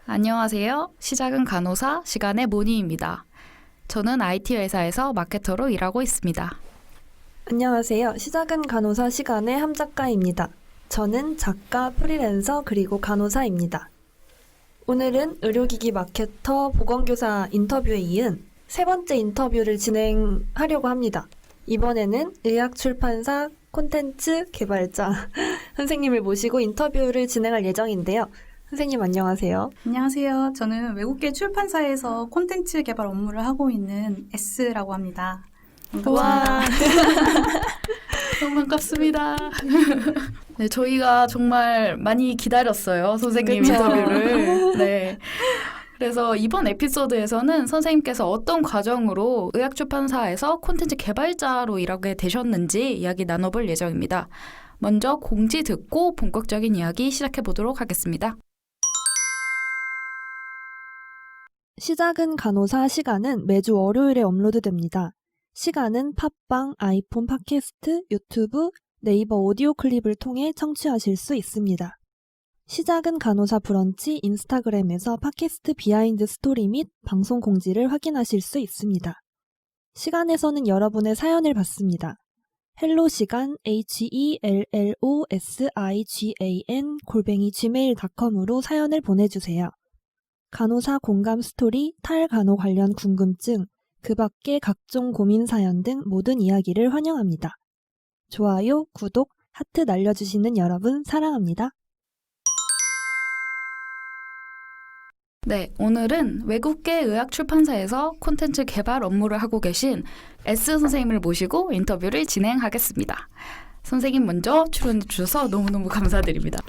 안녕하세요. 시작은 간호사 시간의 모니입니다. 저는 IT 회사에서 마케터로 일하고 있습니다. 안녕하세요. 시작은 간호사 시간의 함작가입니다. 저는 작가, 프리랜서, 그리고 간호사입니다. 오늘은 의료기기 마케터 보건교사 인터뷰에 이은 세 번째 인터뷰를 진행하려고 합니다. 이번에는 의학출판사 콘텐츠 개발자 선생님을 모시고 인터뷰를 진행할 예정인데요. 선생님 안녕하세요. 안녕하세요. 저는 외국계 출판사에서 콘텐츠 개발 업무를 하고 있는 S라고 합니다. 와, 너무 반갑습니다. 네, 저희가 정말 많이 기다렸어요. 선생님 그쵸? 인터뷰를. 네. 그래서 이번 에피소드에서는 선생님께서 어떤 과정으로 의학출판사에서 콘텐츠 개발자로 일하게 되셨는지 이야기 나눠볼 예정입니다. 먼저 공지 듣고 본격적인 이야기 시작해 보도록 하겠습니다. 시작은 간호사 시간은 매주 월요일에 업로드됩니다. 시간은 팟빵, 아이폰 팟캐스트, 유튜브, 네이버 오디오 클립을 통해 청취하실 수 있습니다. 시작은 간호사 브런치 인스타그램에서 팟캐스트 비하인드 스토리 및 방송 공지를 확인하실 수 있습니다. 시간에서는 여러분의 사연을 받습니다. 헬로시간 HELLOSIGAN@gmail.com으로 사연을 보내주세요. 간호사 공감 스토리, 탈간호 관련 궁금증, 그 밖의 각종 고민 사연 등 모든 이야기를 환영합니다. 좋아요, 구독, 하트 날려주시는 여러분 사랑합니다. 네, 오늘은 외국계 의학출판사에서 콘텐츠 개발 업무를 하고 계신 S 선생님을 모시고 인터뷰를 진행하겠습니다. 선생님 먼저 출연해 주셔서 너무너무 감사드립니다.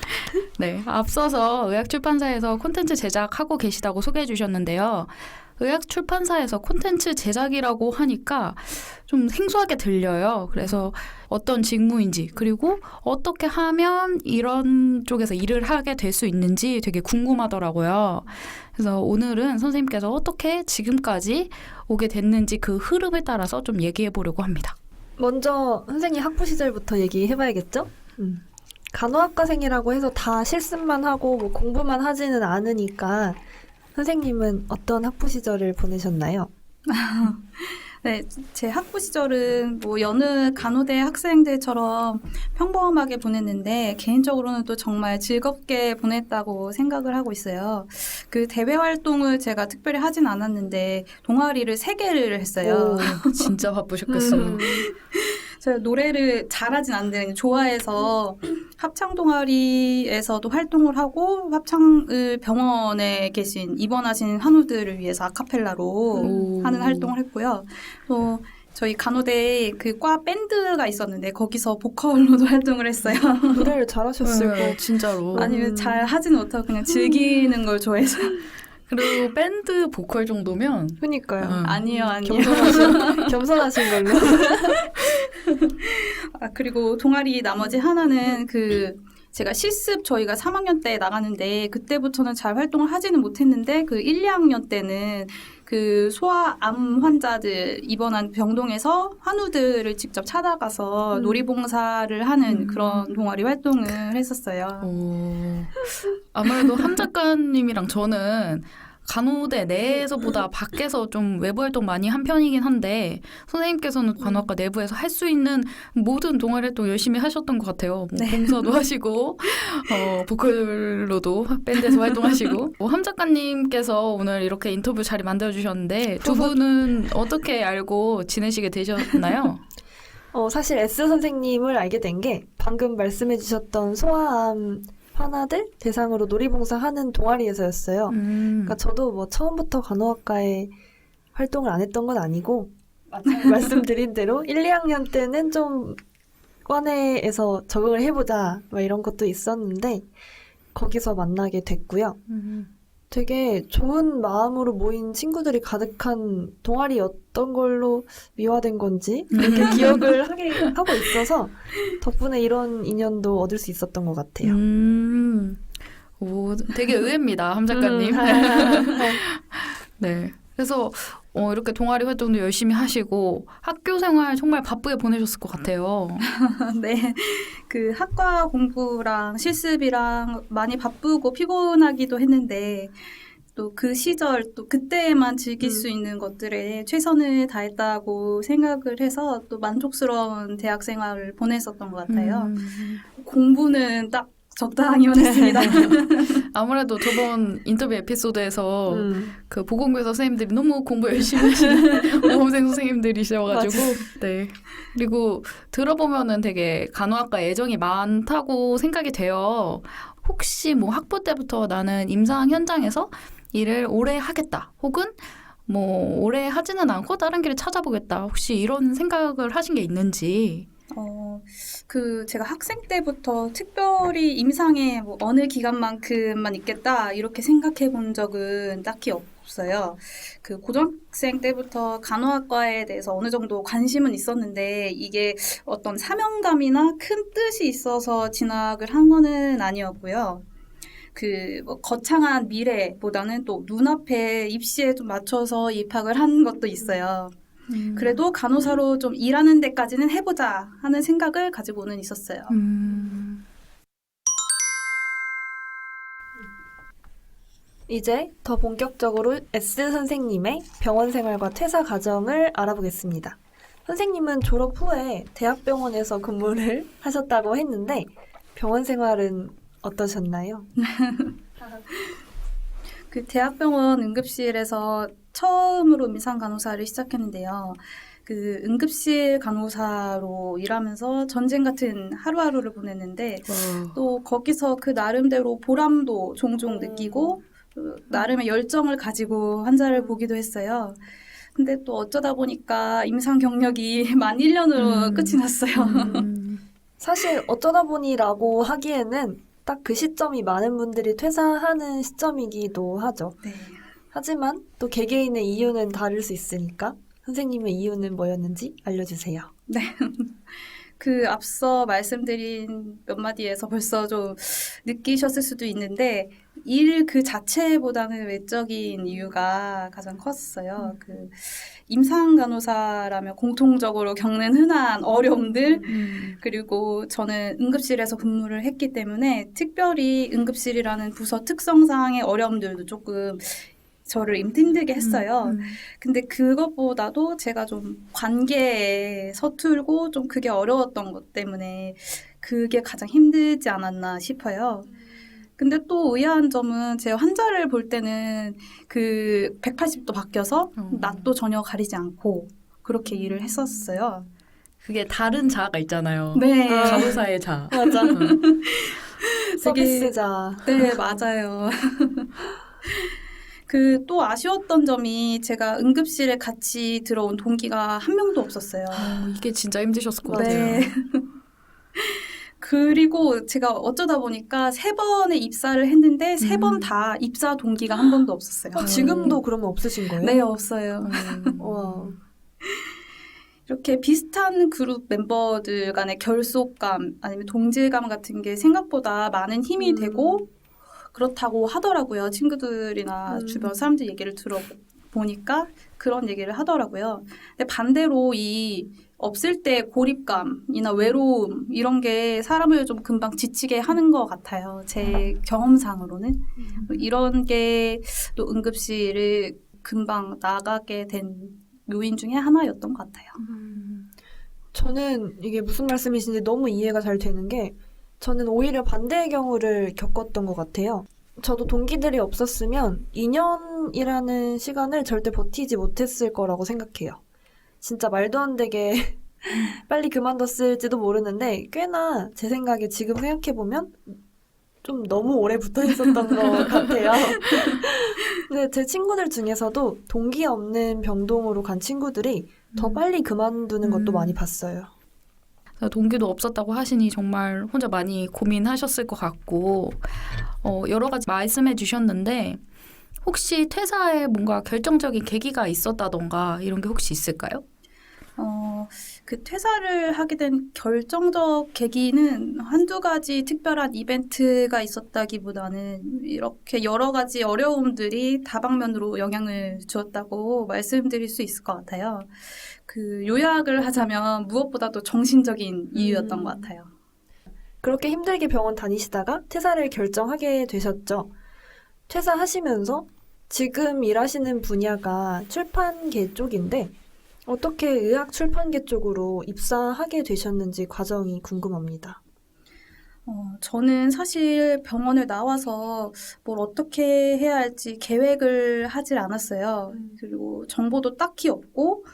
네, 앞서서 의학출판사에서 콘텐츠 제작하고 계시다고 소개해 주셨는데요. 의학출판사에서 콘텐츠 제작이라고 하니까 좀 생소하게 들려요. 그래서 어떤 직무인지 그리고 어떻게 하면 이런 쪽에서 일을 하게 될 수 있는지 되게 궁금하더라고요. 그래서 오늘은 선생님께서 어떻게 지금까지 오게 됐는지 그 흐름에 따라서 좀 얘기해 보려고 합니다. 먼저 선생님 학부 시절부터 얘기해봐야겠죠? 간호학과생이라고 해서 다 실습만 하고 뭐 공부만 하지는 않으니까 선생님은 어떤 학부 시절을 보내셨나요? 네, 제 학부 시절은 뭐 여느 간호대 학생들처럼 평범하게 보냈는데 개인적으로는 또 정말 즐겁게 보냈다고 생각을 하고 있어요. 그 대외 활동을 제가 특별히 하진 않았는데 동아리를 3개를 했어요. 오, 진짜 바쁘셨겠어요. 제가 노래를 잘하진 않는데 그냥 좋아해서 합창 동아리에서도 활동을 하고 합창을 병원에 계신 입원하신 환우들을 위해서 아카펠라로 오. 하는 활동을 했고요. 또 저희 간호대에 그 과 밴드가 있었는데 거기서 보컬로도 활동을 했어요. 노래를 잘하셨을 거. 네, 진짜로. 아니면 잘 하지는 못하고 그냥 즐기는 걸 좋아해서. 그리고 밴드 보컬 정도면 그니까요. 아니요. 겸손하신 걸로. 그리고 동아리 나머지 하나는 제가 실습 저희가 3학년 때 나가는데 그때부터는 잘 활동을 하지는 못했는데 그 1, 2학년 때는 그 소아암 환자들 입원한 병동에서 환우들을 직접 찾아가서 놀이봉사를 하는 그런 동아리 활동을 했었어요. 오, 아무래도 함 작가님이랑 저는 간호대 내에서보다 밖에서 좀 외부 활동 많이 한 편이긴 한데 선생님께서는 간호학과 내부에서 할 수 있는 모든 동아리 활동 열심히 하셨던 것 같아요. 뭐 네. 봉사도 하시고 보컬로도 밴드에서 활동하시고 함 작가님께서 오늘 이렇게 인터뷰 자리 만들어주셨는데 두 분은 어떻게 알고 지내시게 되셨나요? 사실 S 선생님을 알게 된 게 방금 말씀해 주셨던 소아암 환아들 대상으로 놀이봉사하는 동아리에서였어요. 그러니까 저도 뭐 처음부터 간호학과에 활동을 안 했던 건 아니고 말씀드린 대로 1, 2학년 때는 좀 과내에서 적응을 해보자 막 이런 것도 있었는데 거기서 만나게 됐고요. 되게 좋은 마음으로 모인 친구들이 가득한 동아리였던 걸로 미화된 건지 이렇게 기억을 하고 있어서 덕분에 이런 인연도 얻을 수 있었던 것 같아요. 오, 되게 의외입니다, 함 작가님. 네. 그래서 이렇게 동아리 활동도 열심히 하시고 학교 생활 정말 바쁘게 보내셨을 것 같아요. 네. 그 학과 공부랑 실습이랑 많이 바쁘고 피곤하기도 했는데 또 그 시절 또 그때만 즐길 수 있는 것들에 최선을 다했다고 생각을 해서 또 만족스러운 대학 생활을 보냈었던 것 같아요. 공부는 딱 적당히만 했습니다. 아무래도 저번 인터뷰 에피소드에서 그 보건교사 선생님들이 너무 공부 열심히 하시는 모범생 선생님들이셔가지고 네. 그리고 들어보면은 되게 간호학과 애정이 많다고 생각이 돼요. 혹시 뭐 학부 때부터 나는 임상 현장에서 일을 오래 하겠다 혹은 뭐 오래 하지는 않고 다른 길을 찾아보겠다 혹시 이런 생각을 하신 게 있는지. 제가 학생 때부터 특별히 임상에 뭐 어느 기간만큼만 있겠다 이렇게 생각해 본 적은 딱히 없어요. 그 고등학생 때부터 간호학과에 대해서 어느 정도 관심은 있었는데 이게 어떤 사명감이나 큰 뜻이 있어서 진학을 한 거는 아니었고요. 뭐 거창한 미래보다는 또 눈앞에 입시에 좀 맞춰서 입학을 한 것도 있어요. 그래도 간호사로 좀 일하는 데까지는 해보자 하는 생각을 가지고는 있었어요. 이제 더 본격적으로 S 선생님의 병원 생활과 퇴사 과정을 알아보겠습니다. 선생님은 졸업 후에 대학병원에서 근무를 하셨다고 했는데 병원 생활은 어떠셨나요? 그 대학병원 응급실에서 처음으로 임상 간호사를 시작했는데요. 그 응급실 간호사로 일하면서 전쟁 같은 하루하루를 보냈는데 또 거기서 그 나름대로 보람도 종종 느끼고 나름의 열정을 가지고 환자를 보기도 했어요. 근데 또 어쩌다 보니까 임상 경력이 만 1년으로 끝이 났어요. 사실 어쩌다 보니라고 하기에는 딱 그 시점이 많은 분들이 퇴사하는 시점이기도 하죠. 네. 하지만 또 개개인의 이유는 다를 수 있으니까 선생님의 이유는 뭐였는지 알려주세요. 네. 그 앞서 말씀드린 몇 마디에서 벌써 좀 느끼셨을 수도 있는데 일 그 자체보다는 외적인 이유가 가장 컸어요. 그 임상 간호사라면 공통적으로 겪는 흔한 어려움들 그리고 저는 응급실에서 근무를 했기 때문에 특별히 응급실이라는 부서 특성상의 어려움들도 조금 저를 힘들게 했어요. 근데 그것보다도 제가 좀 관계에 서툴고 좀 그게 어려웠던 것 때문에 그게 가장 힘들지 않았나 싶어요. 근데 또 의아한 점은 제 환자를 볼 때는 그 180도 바뀌어서 낯도 전혀 가리지 않고 그렇게 일을 했었어요. 그게 다른 자아가 있잖아요. 네. 간호사의 자. 맞아. 서비스자. 네, 맞아요. 그 또 아쉬웠던 점이 제가 응급실에 같이 들어온 동기가 한 명도 없었어요. 이게 진짜 힘드셨을 것 네. 같아요. 그리고 제가 어쩌다 보니까 3번의 입사를 했는데 3번 다 입사 동기가 한 번도 없었어요. 지금도 그러면 없으신 거예요? 네, 없어요. 와. 이렇게 비슷한 그룹 멤버들 간의 결속감 아니면 동질감 같은 게 생각보다 많은 힘이 되고 그렇다고 하더라고요. 친구들이나 주변 사람들 얘기를 들어보니까 그런 얘기를 하더라고요. 근데 반대로 이 없을 때 고립감이나 외로움 이런 게 사람을 좀 금방 지치게 하는 것 같아요. 제 경험상으로는. 이런 게 또 응급실을 금방 나가게 된 요인 중에 하나였던 것 같아요. 저는 이게 무슨 말씀이신지 너무 이해가 잘 되는 게 저는 오히려 반대의 경우를 겪었던 것 같아요. 저도 동기들이 없었으면 2년이라는 시간을 절대 버티지 못했을 거라고 생각해요. 진짜 말도 안 되게 빨리 그만뒀을지도 모르는데 꽤나 제 생각에 지금 생각해보면 좀 너무 오래 붙어 있었던 것 같아요. 근데 제 친구들 중에서도 동기 없는 병동으로 간 친구들이 더 빨리 그만두는 것도 많이 봤어요. 동기도 없었다고 하시니 정말 혼자 많이 고민하셨을 것 같고 여러 가지 말씀해 주셨는데 혹시 퇴사에 뭔가 결정적인 계기가 있었다던가 이런 게 혹시 있을까요? 그 퇴사를 하게 된 결정적 계기는 한두 가지 특별한 이벤트가 있었다기보다는 이렇게 여러 가지 어려움들이 다방면으로 영향을 주었다고 말씀드릴 수 있을 것 같아요. 그 요약을 하자면 무엇보다도 정신적인 이유였던 것 같아요. 그렇게 힘들게 병원 다니시다가 퇴사를 결정하게 되셨죠. 퇴사하시면서 지금 일하시는 분야가 출판계 쪽인데 어떻게 의학 출판계 쪽으로 입사하게 되셨는지 과정이 궁금합니다. 저는 사실 병원을 나와서 뭘 어떻게 해야 할지 계획을 하질 않았어요. 그리고 정보도 딱히 없고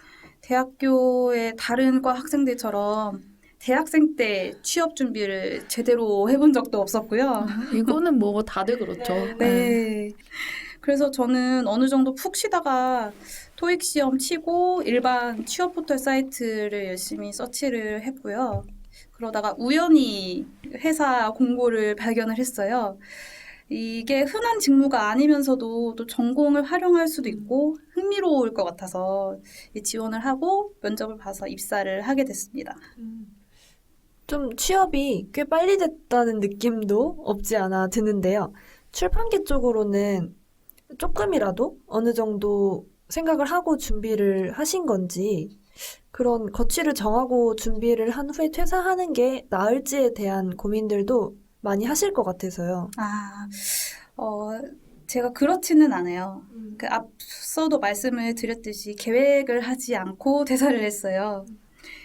대학교의 다른 과 학생들처럼 대학생 때 취업 준비를 제대로 해본 적도 없었고요. 이거는 뭐 다들 그렇죠. 네. 그래서 저는 어느 정도 푹 쉬다가 토익 시험 치고 일반 취업 포털 사이트를 열심히 서치를 했고요. 그러다가 우연히 회사 공고를 발견을 했어요. 이게 흔한 직무가 아니면서도 또 전공을 활용할 수도 있고 흥미로울 것 같아서 지원을 하고 면접을 봐서 입사를 하게 됐습니다. 좀 취업이 꽤 빨리 됐다는 느낌도 없지 않아 드는데요. 출판계 쪽으로는 조금이라도 어느 정도 생각을 하고 준비를 하신 건지 그런 거취를 정하고 준비를 한 후에 퇴사하는 게 나을지에 대한 고민들도 많이 하실 것 같아서요. 제가 그렇지는 않아요. 그 앞서도 말씀을 드렸듯이 계획을 하지 않고 퇴사를 했어요.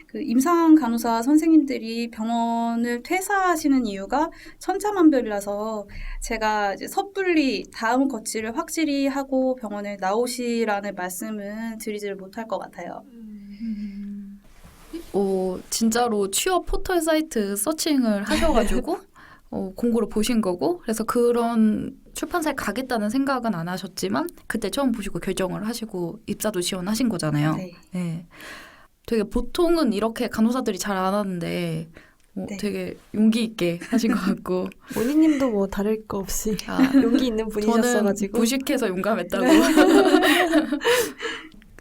그 임상 간호사 선생님들이 병원을 퇴사하시는 이유가 천차만별이라서 제가 이제 섣불리 다음 거취를 확실히 하고 병원을 나오시라는 말씀은 드리지를 못할 것 같아요. 진짜로 취업 포털 사이트 서칭을 하셔가지고 공고를 보신 거고 그래서 그런 출판사에 가겠다는 생각은 안 하셨지만 그때 처음 보시고 결정을 하시고 입사도 지원하신 거잖아요. 네. 네. 되게 보통은 이렇게 간호사들이 잘 안 하는데 네. 되게 용기 있게 하신 것 같고 모니님도 뭐 다를 거 없이 용기 있는 저는 분이셨어가지고 무식해서 용감했다고.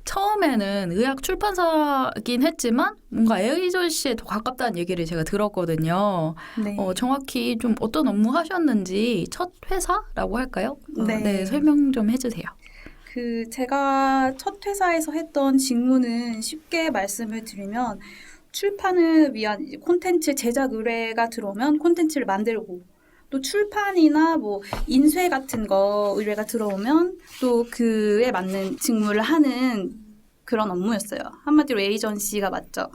처음에는 의학 출판사긴 했지만 뭔가 에이전시에 더 가깝다는 얘기를 제가 들었거든요. 네. 정확히 좀 어떤 업무 하셨는지 첫 회사라고 할까요? 네. 설명 좀 해주세요. 제가 첫 회사에서 했던 직무는 쉽게 말씀을 드리면 출판을 위한 콘텐츠 제작 의뢰가 들어오면 콘텐츠를 만들고 또 출판이나 뭐 인쇄 같은 거 의뢰가 들어오면 또 그에 맞는 직무를 하는 그런 업무였어요. 한마디로 에이전시가 맞죠.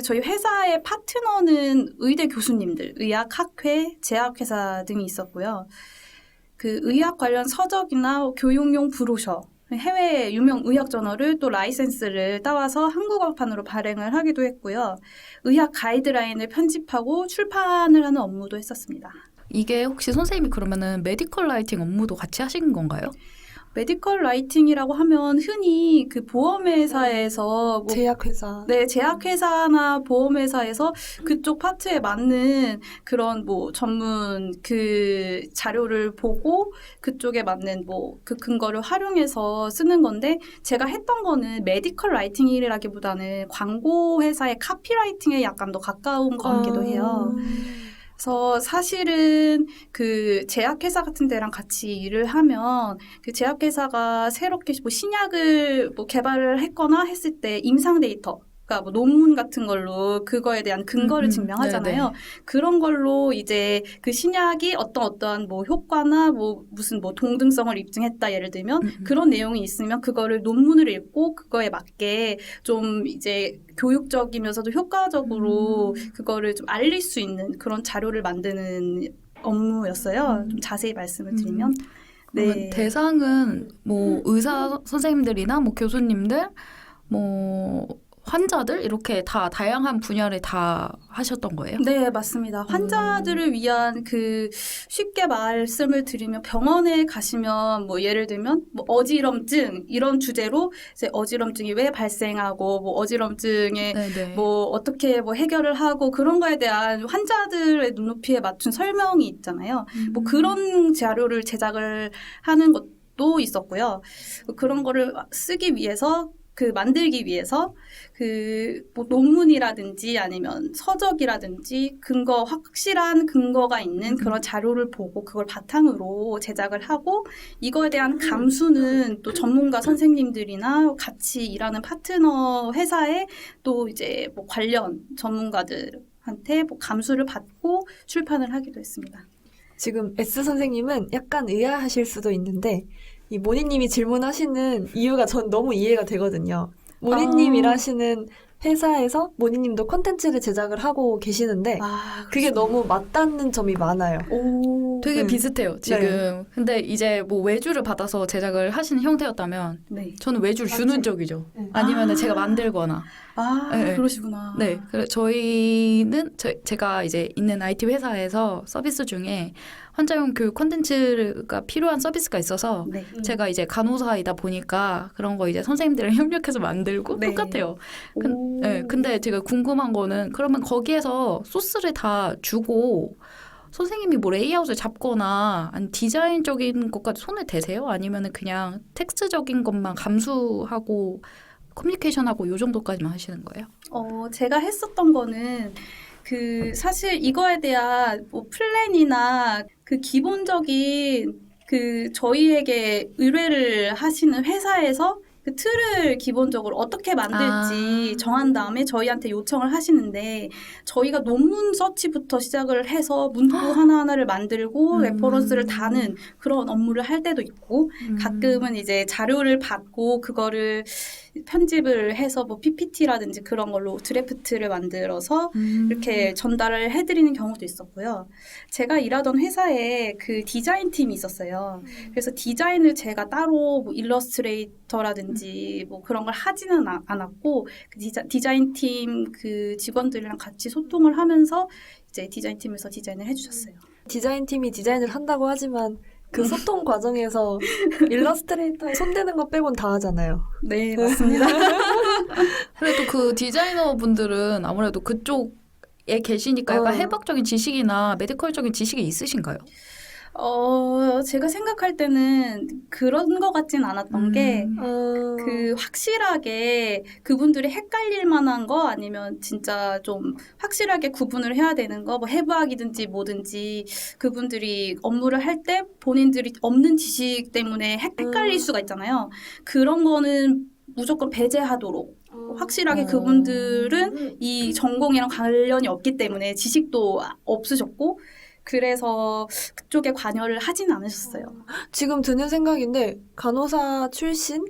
저희 회사의 파트너는 의대 교수님들, 의학학회, 제약회사 등이 있었고요. 의학 관련 서적이나 교육용 브로셔, 해외 유명 의학 저널을 또 라이센스를 따와서 한국어판으로 발행을 하기도 했고요. 의학 가이드라인을 편집하고 출판을 하는 업무도 했었습니다. 이게 혹시 선생님이 그러면은 메디컬 라이팅 업무도 같이 하신 건가요? 메디컬 라이팅이라고 하면 흔히 그 보험회사에서 제약회사. 네, 제약회사나 보험회사에서 그쪽 파트에 맞는 그런 뭐 전문 그 자료를 보고 그쪽에 맞는 뭐 그 근거를 활용해서 쓰는 건데 제가 했던 거는 메디컬 라이팅이라기보다는 광고 회사의 카피라이팅에 약간 더 가까운 것 같기도 해요. 그래서 사실은 제약회사 같은 데랑 같이 일을 하면 그 제약회사가 새롭게 뭐 신약을 뭐 개발을 했거나 했을 때 임상 데이터, 그러니까 뭐 논문 같은 걸로 그거에 대한 근거를 증명하잖아요. 네네. 그런 걸로 이제 그 신약이 어떠한 뭐 효과나 뭐 무슨 뭐 동등성을 입증했다 예를 들면 그런 내용이 있으면 그거를 논문을 읽고 그거에 맞게 좀 이제 교육적이면서도 효과적으로 그거를 좀 알릴 수 있는 그런 자료를 만드는 업무였어요. 좀 자세히 말씀을 드리면. 그러면 대상은 뭐 의사 선생님들이나 뭐 교수님들, 뭐 환자들 이렇게 다 다양한 분야를 다 하셨던 거예요? 네, 맞습니다. 환자들을 위한 쉽게 말씀을 드리면 병원에 가시면 뭐 예를 들면 뭐 어지럼증 이런 주제로 이제 어지럼증이 왜 발생하고 뭐 어지럼증에 네네. 뭐 어떻게 뭐 해결을 하고 그런 거에 대한 환자들의 눈높이에 맞춘 설명이 있잖아요. 뭐 그런 자료를 제작을 하는 것도 있었고요. 그런 거를 쓰기 위해서 그 만들기 위해서 그 뭐 논문이라든지 아니면 서적이라든지 확실한 근거가 있는 그런 자료를 보고 그걸 바탕으로 제작을 하고 이거에 대한 감수는 또 전문가 선생님들이나 같이 일하는 파트너 회사에 또 이제 뭐 관련 전문가들한테 뭐 감수를 받고 출판을 하기도 했습니다. 지금 S 선생님은 약간 의아하실 수도 있는데 이 모니님이 질문하시는 이유가 전 너무 이해가 되거든요. 모니님 일하시는 회사에서 모니님도 콘텐츠를 제작을 하고 계시는데 그게 너무 맞닿는 점이 많아요. 오, 되게 네. 비슷해요, 지금. 근데 이제 뭐 외주를 받아서 제작을 하시는 형태였다면 네. 저는 외주를 주는 쪽이죠. 네. 아니면 제가 만들거나. 네. 그러시구나. 네, 저희는 제가 이제 있는 IT 회사에서 서비스 중에 환자용 교육 콘텐츠가 필요한 서비스가 있어서 네. 제가 이제 간호사이다 보니까 그런 거 이제 선생님들이랑 협력해서 만들고 네. 똑같아요. 오. 네, 근데 제가 궁금한 거는 그러면 거기에서 소스를 다 주고 선생님이 뭐 레이아웃을 잡거나 아니 디자인적인 것까지 손을 대세요? 아니면은 그냥 텍스트적인 것만 감수하고 커뮤니케이션하고 요 정도까지만 하시는 거예요? 제가 했었던 거는 그 사실 이거에 대한 뭐 플랜이나 그 기본적인 그 저희에게 의뢰를 하시는 회사에서 그 틀을 기본적으로 어떻게 만들지 정한 다음에 저희한테 요청을 하시는데 저희가 논문 서치부터 시작을 해서 문구 하나하나를 만들고 레퍼런스를 다는 그런 업무를 할 때도 있고 가끔은 이제 자료를 받고 그거를 편집을 해서 뭐 PPT라든지 그런 걸로 드래프트를 만들어서 이렇게 전달을 해드리는 경우도 있었고요. 제가 일하던 회사에 그 디자인 팀이 있었어요. 그래서 디자인을 제가 따로 뭐 일러스트레이터라든지 뭐 그런 걸 하지는 않았고 그 디자인 팀 그 직원들이랑 같이 소통을 하면서 이제 디자인 팀에서 디자인을 해주셨어요. 디자인 팀이 디자인을 한다고 하지만 그 소통 과정에서 일러스트레이터에 손대는 거 빼곤 다 하잖아요. 네, 맞습니다. 근데 또 그 디자이너 분들은 아무래도 그쪽에 계시니까 약간 해박적인 지식이나 메디컬적인 지식이 있으신가요? 제가 생각할 때는 그런 것 같진 않았던 게 그 확실하게 그분들이 헷갈릴 만한 거 아니면 진짜 좀 확실하게 구분을 해야 되는 거 뭐 해부학이든지 뭐든지 그분들이 업무를 할 때 본인들이 없는 지식 때문에 헷갈릴 수가 있잖아요. 그런 거는 무조건 배제하도록 확실하게 그분들은 이 전공이랑 관련이 없기 때문에 지식도 없으셨고 그래서 그쪽에 관여를 하진 않으셨어요. 지금 드는 생각인데 간호사 출신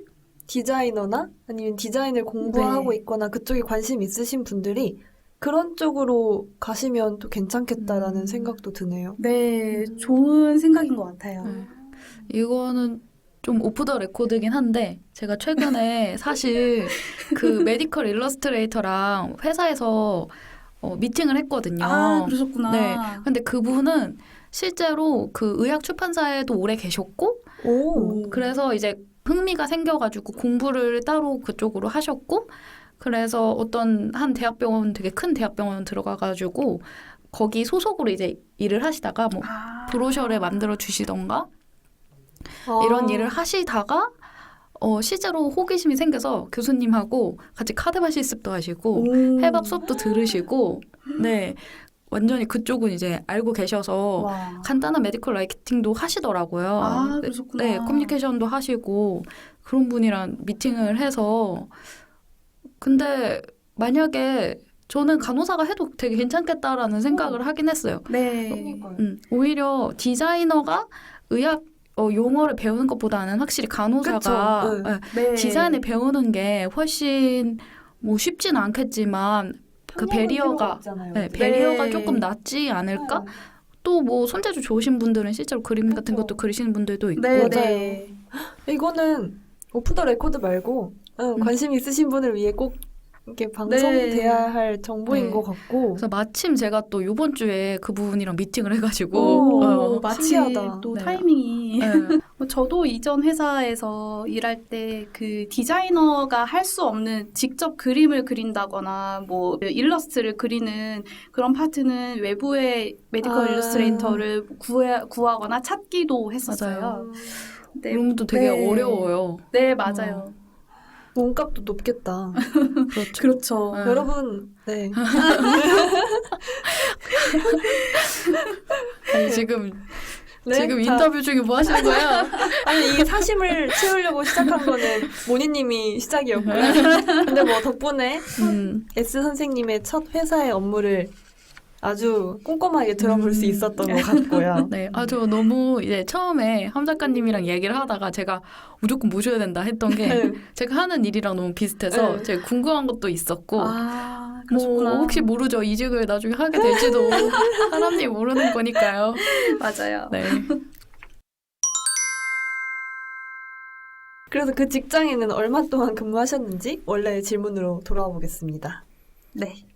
디자이너나 아니면 디자인을 공부하고 네. 있거나 그쪽에 관심 있으신 분들이 그런 쪽으로 가시면 또 괜찮겠다라는 생각도 드네요. 네, 좋은 생각인 것 같아요. 이거는 좀 오프 더 레코드긴 한데 제가 최근에 사실 그 메디컬 일러스트레이터랑 회사에서 미팅을 했거든요. 아, 그러셨구나. 네. 근데 그분은 실제로 그 의학 출판사에도 오래 계셨고 오. 그래서 이제 흥미가 생겨가지고 공부를 따로 그쪽으로 하셨고 그래서 어떤 한 대학병원 되게 큰 대학병원 들어가가지고 거기 소속으로 이제 일을 하시다가 뭐 브로셔를 만들어 주시던가 이런 일을 하시다가 실제로 호기심이 생겨서 교수님하고 같이 카드바 실습도 하시고 해박 수업도 들으시고 네 완전히 그쪽은 이제 알고 계셔서 와. 간단한 메디컬 라이팅도 하시더라고요. 아, 그러셨구나. 네, 커뮤니케이션도 하시고 그런 분이랑 미팅을 해서 근데 만약에 저는 간호사가 해도 되게 괜찮겠다라는 생각을 하긴 했어요. 네. 오히려 디자이너가 의학 용어를 배우는 것보다는 확실히 간호사가 그쵸, 네. 네. 디자인을 배우는 게 훨씬 뭐 쉽지는 않겠지만 그 베리어가 네, 베리어가 네. 조금 낫지 않을까? 또 뭐 손재주 좋으신 분들은 실제로 그림 같은 것도 그리시는 분들도 있고 네, 맞아요. 네. 이거는 오프 더 레코드 말고 관심 있으신 분을 위해 꼭 이렇게 방송돼야 할 정보인 네. 것 같고 그래서 마침 제가 또 이번 주에 그분이랑 미팅을 해가지고 오, 마치 신기하다. 또 네. 타이밍이. 네. 저도 이전 회사에서 일할 때 그 디자이너가 할 수 없는 직접 그림을 그린다거나 뭐 일러스트를 그리는 그런 파트는 외부의 메디컬 일러스트레이터를 구하거나 찾기도 했었어요. 맞아요. 네, 그런 것도 되게 네. 어려워요. 네, 맞아요. 몸값도 높겠다. 그렇죠. 그렇죠. 음. 여러분, 네. 아니, 지금 네? 지금 자, 인터뷰 중에 뭐 하시는 거야? 아니, 이 사심을 채우려고 시작한 거는 모니님이 시작이었고요. 근데 뭐 덕분에 S 선생님의 첫 회사의 업무를 아주 꼼꼼하게 들어볼 수 있었던 것 같고요. 네, 아주 너무 이제 처음에 함 작가님이랑 얘기를 하다가 제가 무조건 모셔야 된다 했던 게 네. 제가 하는 일이랑 너무 비슷해서 네. 제가 궁금한 것도 있었고 아, 뭐 그러셨구나. 혹시 모르죠. 이직을 나중에 하게 될지도 사람이 모르는 거니까요. 맞아요. 네. 그래서 그 직장에는 얼마 동안 근무하셨는지 원래 질문으로 돌아와 보겠습니다. 네.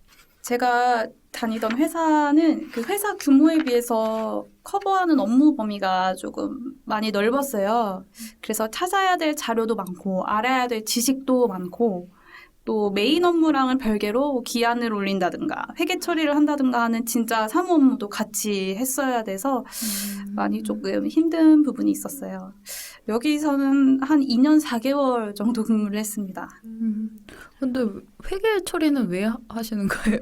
제가 다니던 회사는 그 회사 규모에 비해서 커버하는 업무 범위가 조금 많이 넓었어요. 그래서 찾아야 될 자료도 많고, 알아야 될 지식도 많고, 또 메인 업무랑은 별개로 기한을 올린다든가, 회계 처리를 한다든가 하는 진짜 사무 업무도 같이 했어야 돼서 많이 조금 힘든 부분이 있었어요. 여기서는 한 2년 4개월 정도 근무를 했습니다. 근데 회계 처리는 왜 하시는 거예요?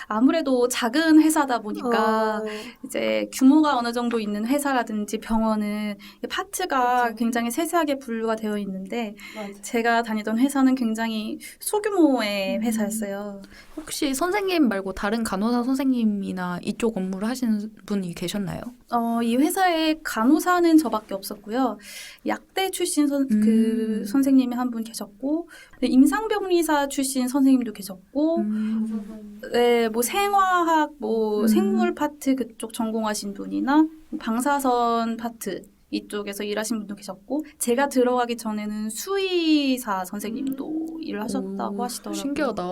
아무래도 작은 회사다 보니까 어, 이제 규모가 어느 정도 있는 회사라든지 병원은 파트가 그쵸. 굉장히 세세하게 분류가 되어 있는데 맞아. 제가 다니던 회사는 굉장히 소규모의 회사였어요. 혹시 선생님 말고 다른 간호사 선생님이나 이쪽 업무를 하시는 분이 계셨나요? 이 회사에 간호사는 저밖에 없었고요. 약대 출신 그 선생님이 한 분 계셨고 임상병리사 출신 선생님도 계셨고 네, 뭐 생화학, 뭐 생물 파트 그쪽 전공하신 분이나 방사선 파트 이쪽에서 일하신 분도 계셨고 제가 들어가기 전에는 수의사 선생님도 일을 하셨다고 하시더라고요. 신기하다.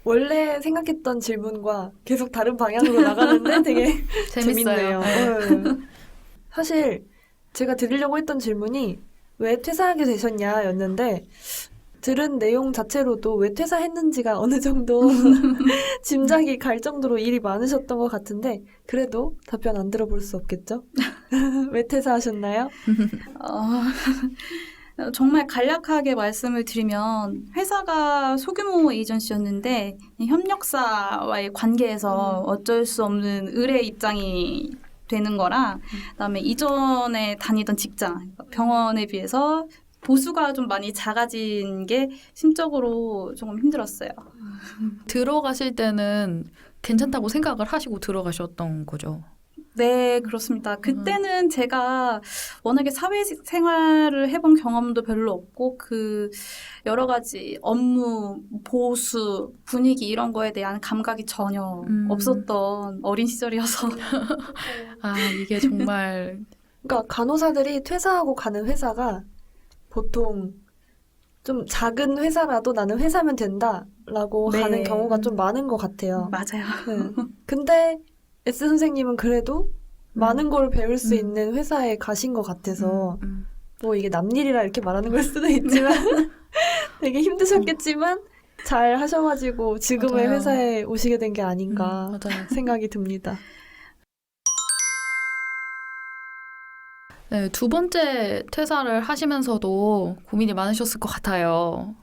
원래 생각했던 질문과 계속 다른 방향으로 나가는데 되게 재밌네요. 네. 사실 제가 드리려고 했던 질문이 왜 퇴사하게 되셨냐였는데 들은 내용 자체로도 왜 퇴사했는지가 어느 정도 짐작이 갈 정도로 일이 많으셨던 것 같은데 그래도 답변 안 들어볼 수 없겠죠? 왜 퇴사하셨나요? 정말 간략하게 말씀을 드리면 회사가 소규모 에이전시였는데 협력사와의 관계에서 어쩔 수 없는 을의 입장이 되는 거랑 그다음에 이전에 다니던 직장 병원에 비해서 보수가 좀 많이 작아진 게 심적으로 조금 힘들었어요. 들어가실 때는 괜찮다고 생각을 하시고 들어가셨던 거죠? 네, 그렇습니다. 그때는 제가 워낙에 사회생활을 해본 경험도 별로 없고 그 여러 가지 업무, 보수, 분위기 이런 거에 대한 감각이 전혀 없었던 어린 시절이어서 아, 이게 정말 그러니까 간호사들이 퇴사하고 가는 회사가 보통 좀 작은 회사라도 나는 회사면 된다라고 네. 가는 경우가 좀 많은 것 같아요. 맞아요. 네. 근데 S 선생님은 그래도 많은 걸 배울 수 있는 회사에 가신 것 같아서 뭐 이게 남일이라 이렇게 말하는 걸 수도 있지만 되게 힘드셨겠지만 잘 하셔가지고 지금의 맞아요. 회사에 오시게 된 게 아닌가 맞아요. 생각이 듭니다. 네, 두 번째 퇴사를 하시면서도 고민이 많으셨을 것 같아요.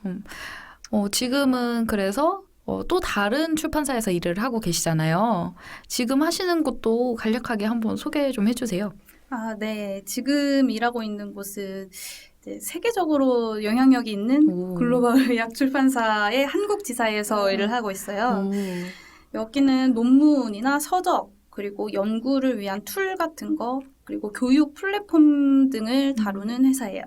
지금은 그래서 또 다른 출판사에서 일을 하고 계시잖아요. 지금 하시는 것도 간략하게 한번 소개 좀 해주세요. 아, 네. 지금 일하고 있는 곳은 이제 세계적으로 영향력이 있는 오. 글로벌 의학 출판사의 한국 지사에서 일을 하고 있어요. 오. 여기는 논문이나 서적, 그리고 연구를 위한 툴 같은 거, 그리고 교육 플랫폼 등을 다루는 회사예요.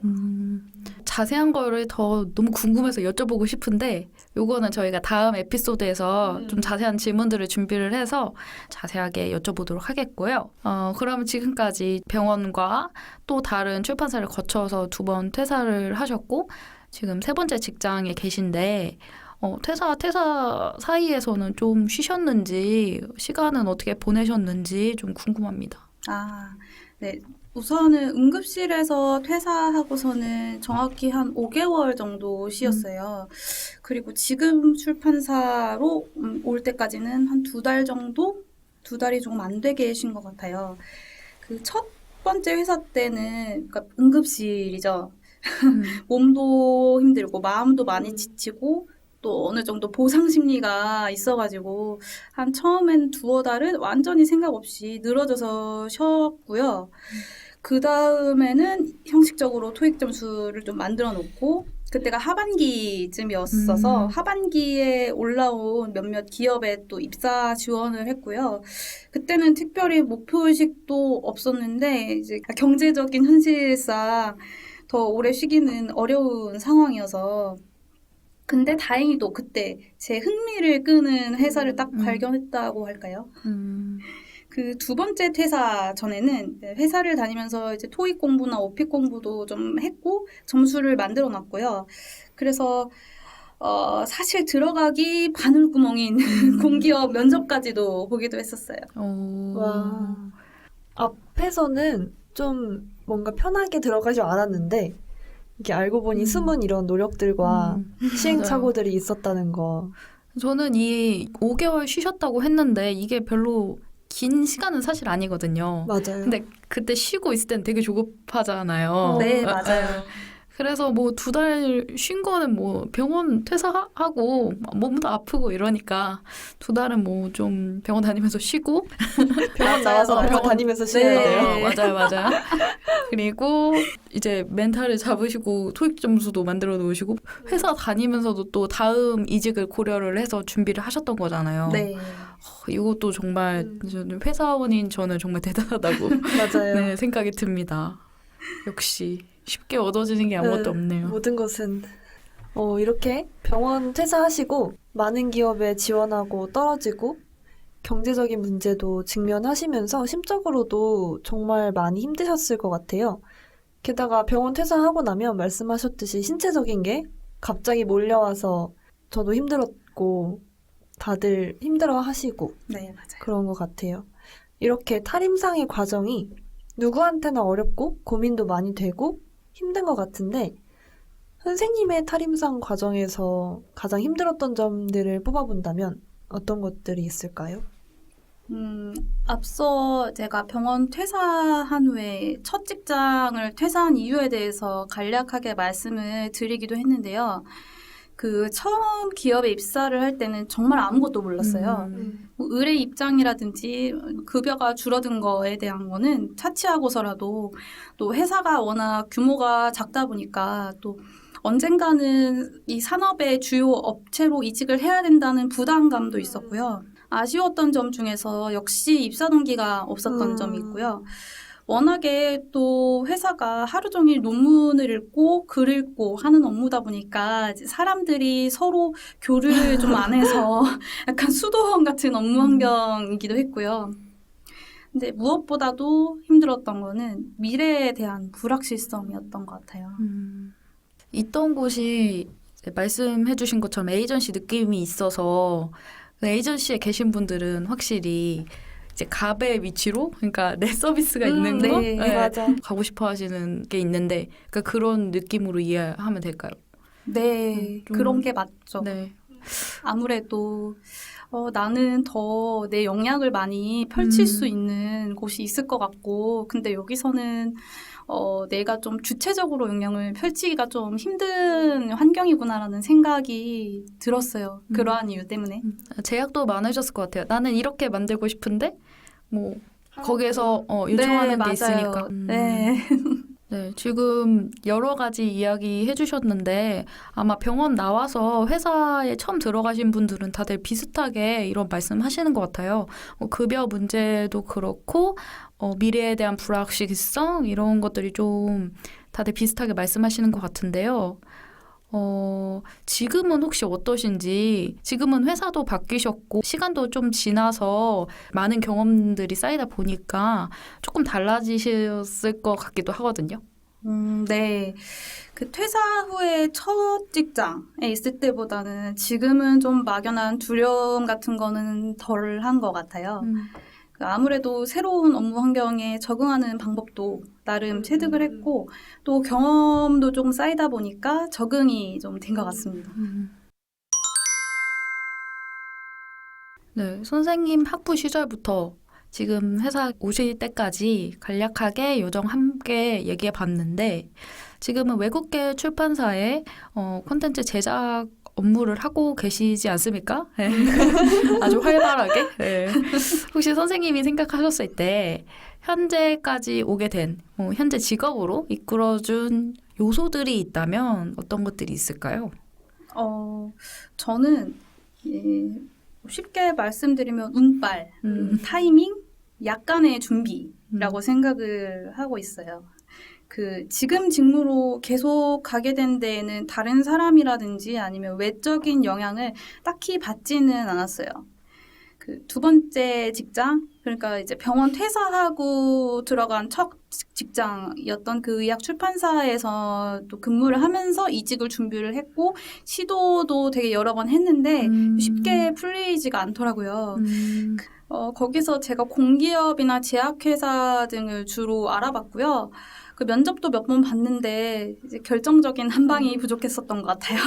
자세한 거를 더 너무 궁금해서 여쭤보고 싶은데 요거는 저희가 다음 에피소드에서 좀 자세한 질문들을 준비를 해서 자세하게 여쭤보도록 하겠고요. 그럼 지금까지 병원과 또 다른 출판사를 거쳐서 2번 퇴사를 하셨고 지금 3번째 직장에 계신데 퇴사 사이에서는 좀 쉬셨는지 시간은 어떻게 보내셨는지 좀 궁금합니다. 아, 네. 우선은 응급실에서 퇴사하고서는 정확히 한 5개월 정도 쉬었어요. 그리고 지금 출판사로 올 때까지는 한 2달 정도? 2달이 조금 안 되게 쉰 것 같아요. 그 첫 번째 회사 때는, 그러니까 응급실이죠. 몸도 힘들고 마음도 많이 지치고 또 어느 정도 보상 심리가 있어가지고 한 처음엔 두어 달은 완전히 생각 없이 늘어져서 쉬었고요. 그 다음에는 형식적으로 토익 점수를 좀 만들어 놓고 그때가 하반기쯤이었어서 하반기에 올라온 몇몇 기업에 또 입사 지원을 했고요. 그때는 특별히 목표의식도 없었는데 이제 경제적인 현실상 더 오래 쉬기는 어려운 상황이어서 근데 다행히도 그때 제 흥미를 끄는 회사를 딱 발견했다고 할까요? 그 두 번째 퇴사 전에는 회사를 다니면서 이제 토익 공부나 오픽 공부도 좀 했고 점수를 만들어 놨고요. 그래서 사실 들어가기 바늘구멍인 공기업 면접까지도 보기도 했었어요. 와. 앞에서는 좀 뭔가 편하게 들어가지 않았는데 이게 알고 보니 숨은 이런 노력들과 시행착오들이 있었다는 거. 저는 이 5개월 쉬셨다고 했는데 이게 별로 긴 시간은 사실 아니거든요. 맞아요. 근데 그때 쉬고 있을 땐 되게 조급하잖아요. 네, 맞아요. 그래서 뭐 2달 쉰 거는 뭐 병원 퇴사하고 몸도 아프고 이러니까 2달은 뭐 좀 병원 다니면서 쉬고 병원 나와서 병원 다니면서 쉬어야 네. 돼요. 맞아요. 그리고 이제 멘탈을 잡으시고 토익 점수도 만들어 놓으시고 회사 다니면서도 또 다음 이직을 고려를 해서 준비를 하셨던 거잖아요. 네. 이것도 정말 저는 회사원인 저는 정말 대단하다고 맞아요. 네, 생각이 듭니다. 역시 쉽게 얻어지는 게 아무것도 없네요. 모든 것은 이렇게 병원 퇴사하시고 많은 기업에 지원하고 떨어지고 경제적인 문제도 직면하시면서 심적으로도 정말 많이 힘드셨을 것 같아요. 게다가 병원 퇴사하고 나면 말씀하셨듯이 신체적인 게 갑자기 몰려와서 저도 힘들었고 다들 힘들어 하시고 네, 맞아요. 그런 것 같아요. 이렇게 탈임상의 과정이 누구한테나 어렵고 고민도 많이 되고 힘든 것 같은데 선생님의 탈임상 과정에서 가장 힘들었던 점들을 뽑아본다면 어떤 것들이 있을까요? 앞서 제가 병원 퇴사한 후에 첫 직장을 퇴사한 이유에 대해서 간략하게 말씀을 드리기도 했는데요. 그 처음 기업에 입사를 할 때는 정말 아무것도 몰랐어요. 뭐 의뢰 입장이라든지 급여가 줄어든 거에 대한 거는 차치하고서라도 또 회사가 워낙 규모가 작다 보니까 또 언젠가는 이 산업의 주요 업체로 이직을 해야 된다는 부담감도 있었고요. 아쉬웠던 점 중에서 역시 입사 동기가 없었던 점이 있고요. 워낙에 또 회사가 하루 종일 논문을 읽고 글 읽고 하는 업무다 보니까 이제 사람들이 서로 교류를 좀 안 해서 약간 수도원 같은 업무 환경이기도 했고요. 근데 무엇보다도 힘들었던 거는 미래에 대한 불확실성이었던 것 같아요. 있던 곳이 말씀해주신 것처럼 에이전시 느낌이 있어서 그 에이전시에 계신 분들은 확실히 이제 갑의 위치로 그러니까 내 서비스가 있는 거 네, 맞아. 가고 싶어 하시는 게 있는데 그러니까 그런 느낌으로 이해하면 될까요? 네, 좀- 그런 게 맞죠. 네. 아무래도 나는 더 내 역량을 많이 펼칠 수 있는 곳이 있을 것 같고 근데 여기서는 내가 좀 주체적으로 역량을 펼치기가 좀 힘든 환경이구나라는 생각이 들었어요. 그러한 이유 때문에. 제약도 많으셨을 것 같아요. 나는 이렇게 만들고 싶은데 뭐 거기에서 요청하는 네, 게 맞아요. 있으니까. 네. 네, 지금 여러 가지 이야기 해주셨는데 아마 병원 나와서 회사에 처음 들어가신 분들은 다들 비슷하게 이런 말씀 하시는 것 같아요. 급여 문제도 그렇고 미래에 대한 불확실성 이런 것들이 좀 다들 비슷하게 말씀하시는 것 같은데요. 지금은 혹시 어떠신지, 지금은 회사도 바뀌셨고, 시간도 좀 지나서 많은 경험들이 쌓이다 보니까 조금 달라지셨을 것 같기도 하거든요. 네. 그 퇴사 후에 첫 직장에 있을 때보다는 지금은 좀 막연한 두려움 같은 거는 덜한 것 같아요. 아무래도 새로운 업무 환경에 적응하는 방법도 나름 체득을 했고 또 경험도 좀 쌓이다 보니까 적응이 좀 된 것 같습니다. 네, 선생님 학부 시절부터 지금 회사 오실 때까지 간략하게 요정 함께 얘기해 봤는데, 지금은 외국계 출판사에 콘텐츠 제작 업무를 하고 계시지 않습니까? 네. 아주 활발하게. 네. 혹시 선생님이 생각하셨을 때 현재까지 오게 된 현재 직업으로 이끌어준 요소들이 있다면 어떤 것들이 있을까요? 저는 쉽게 말씀드리면 운빨, 타이밍, 약간의 준비라고 생각을 하고 있어요. 지금 직무로 계속 가게 된 데에는 다른 사람이라든지 아니면 외적인 영향을 딱히 받지는 않았어요. 두 번째 직장, 그러니까 이제 병원 퇴사하고 들어간 첫 직장이었던 그 의학 출판사에서 또 근무를 하면서 이직을 준비를 했고, 시도도 되게 여러 번 했는데 쉽게 풀리지가 않더라고요. 거기서 제가 공기업이나 제약회사 등을 주로 알아봤고요. 그 면접도 몇 번 봤는데 이제 결정적인 한 방이 부족했었던 것 같아요.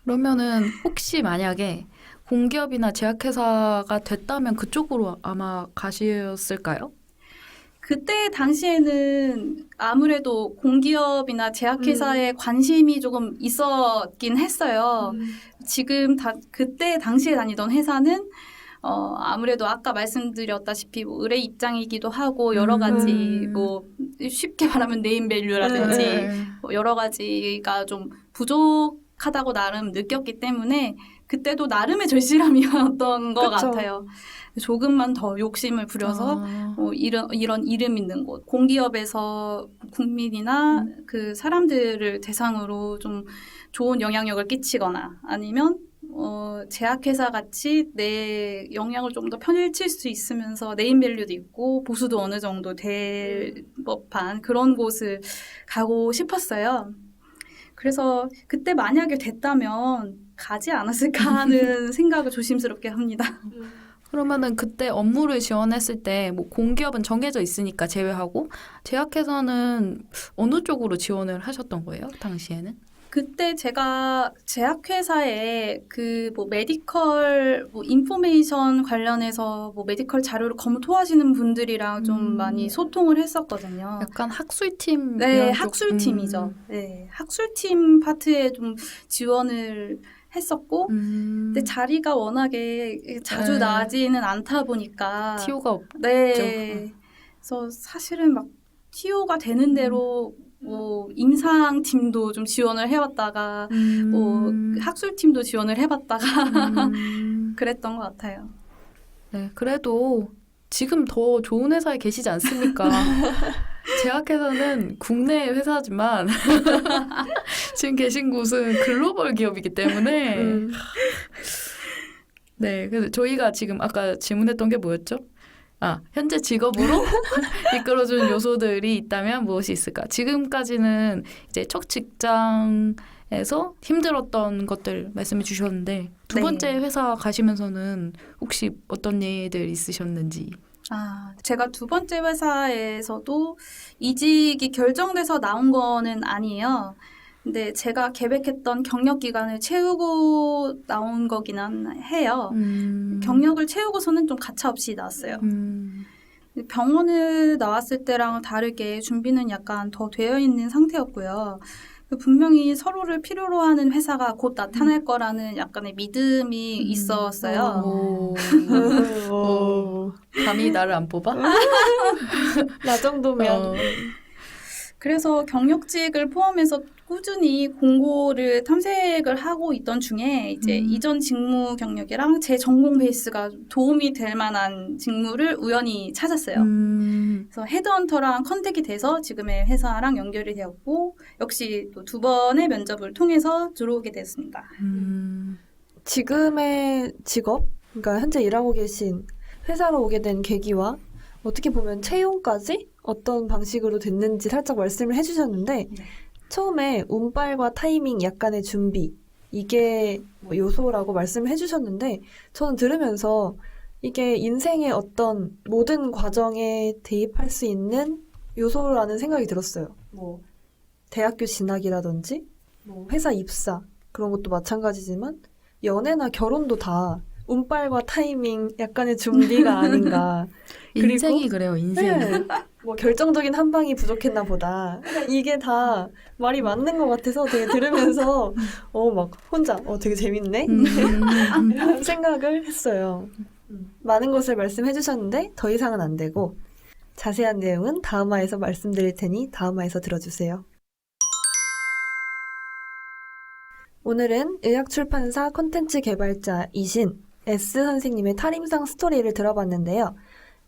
그러면은 혹시 만약에 공기업이나 제약회사가 됐다면 그쪽으로 아마 가셨을까요? 그때 당시에는 아무래도 공기업이나 제약회사에 관심이 조금 있었긴 했어요. 지금 그때 당시에 다니던 회사는 아무래도 아까 말씀드렸다시피 의뢰 입장이기도 하고 여러 가지 쉽게 말하면 네임밸류라든지 여러 가지가 좀 부족하다고 나름 느꼈기 때문에 그때도 나름의 절실함이었던 것 그쵸. 같아요. 조금만 더 욕심을 부려서 이런 이름 있는 곳, 공기업에서 국민이나 그 사람들을 대상으로 좀 좋은 영향력을 끼치거나 아니면 제약회사 같이 내 영향을 좀 더 편일칠 수 있으면서 네임밸류도 있고 보수도 어느 정도 될 법한 그런 곳을 가고 싶었어요. 그래서 그때 만약에 됐다면 가지 않았을까 하는 생각을 조심스럽게 합니다. 그러면은 그때 업무를 지원했을 때 뭐 공기업은 정해져 있으니까 제외하고 제약회사는 어느 쪽으로 지원을 하셨던 거예요? 당시에는? 그때 제가 제약회사에 메디컬 인포메이션 관련해서 메디컬 자료를 검토하시는 분들이랑 좀 많이 소통을 했었거든요. 약간 학술팀 네, 이런 쪽? 학술팀이죠. 네, 학술팀 파트에 좀 지원을 했었고, 근데 자리가 워낙에 자주 네. 나지는 않다 보니까 TO가 없죠. 네, 그래서 사실은 막 TO가 되는 대로 임상팀도 좀 지원을 해봤다가 학술팀도 지원을 해봤다가 그랬던 것 같아요. 네, 그래도 지금 더 좋은 회사에 계시지 않습니까? 제약회사는 국내 회사지만 지금 계신 곳은 글로벌 기업이기 때문에 네, 그래서 저희가 지금 아까 질문했던 게 뭐였죠? 현재 직업으로 이끌어준 요소들이 있다면 무엇이 있을까? 지금까지는 이제 첫 직장에서 힘들었던 것들 말씀해 주셨는데 두 네. 번째 회사 가시면서는 혹시 어떤 일들 있으셨는지? 제가 두 번째 회사에서도 이직이 결정돼서 나온 거는 아니에요. 근데 제가 계획했던 경력 기간을 채우고 나온 거기는 해요. 경력을 채우고서는 좀 가차없이 나왔어요. 병원을 나왔을 때랑 다르게 준비는 약간 더 되어 있는 상태였고요. 분명히 서로를 필요로 하는 회사가 곧 나타날 거라는 약간의 믿음이 있었어요. 감히 나를 안 뽑아? 나 정도면. 그래서 경력직을 포함해서 꾸준히 공고를 탐색을 하고 있던 중에 이제 이전 직무 경력이랑 제 전공 베이스가 도움이 될 만한 직무를 우연히 찾았어요. 그래서 헤드헌터랑 컨택이 돼서 지금의 회사랑 연결이 되었고 역시 또 두 번의 면접을 통해서 들어오게 됐습니다. 지금의 직업, 그러니까 현재 일하고 계신 회사로 오게 된 계기와 어떻게 보면 채용까지 어떤 방식으로 됐는지 살짝 말씀을 해주셨는데 처음에 운빨과 타이밍, 약간의 준비 이게 요소라고 말씀을 해주셨는데 저는 들으면서 이게 인생의 어떤 모든 과정에 대입할 수 있는 요소라는 생각이 들었어요. 대학교 진학이라든지 회사 입사 그런 것도 마찬가지지만 연애나 결혼도 다 운빨과 타이밍, 약간의 준비가 아닌가. 인생이 그래요, 인생. 네. 뭐 결정적인 한 방이 부족했나 보다. 그냥 이게 다 말이 맞는 것 같아서 되게 들으면서 막 혼자 되게 재밌네 이런 생각을 했어요. 많은 것을 말씀해 주셨는데 더 이상은 안 되고 자세한 내용은 다음화에서 말씀드릴 테니 다음화에서 들어주세요. 오늘은 의학출판사 콘텐츠 개발자이신 S 선생님의 탈임상 스토리를 들어봤는데요.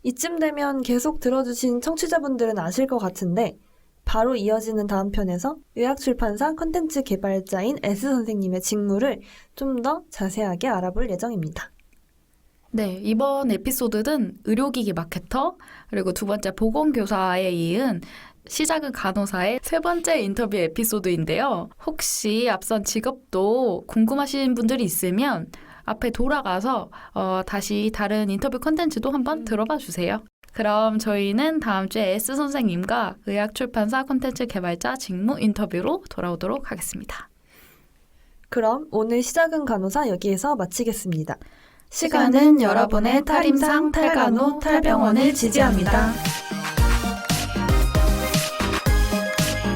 이쯤 되면 계속 들어주신 청취자분들은 아실 것 같은데 바로 이어지는 다음 편에서 의학출판사 콘텐츠 개발자인 S 선생님의 직무를 좀 더 자세하게 알아볼 예정입니다. 네, 이번 에피소드는 의료기기 마케터, 그리고 두 번째 보건교사에 이은 시작은 간호사의 세 번째 인터뷰 에피소드인데요. 혹시 앞선 직업도 궁금하신 분들이 있으면 앞에 돌아가서 다시 다른 인터뷰 콘텐츠도 한번 들어봐 주세요. 그럼 저희는 다음 주에 S 선생님과 의학출판사 콘텐츠 개발자 직무 인터뷰로 돌아오도록 하겠습니다. 그럼 오늘 시작은 간호사 여기에서 마치겠습니다. 시간은 여러분의 탈임상, 탈간호, 탈병원을 지지합니다.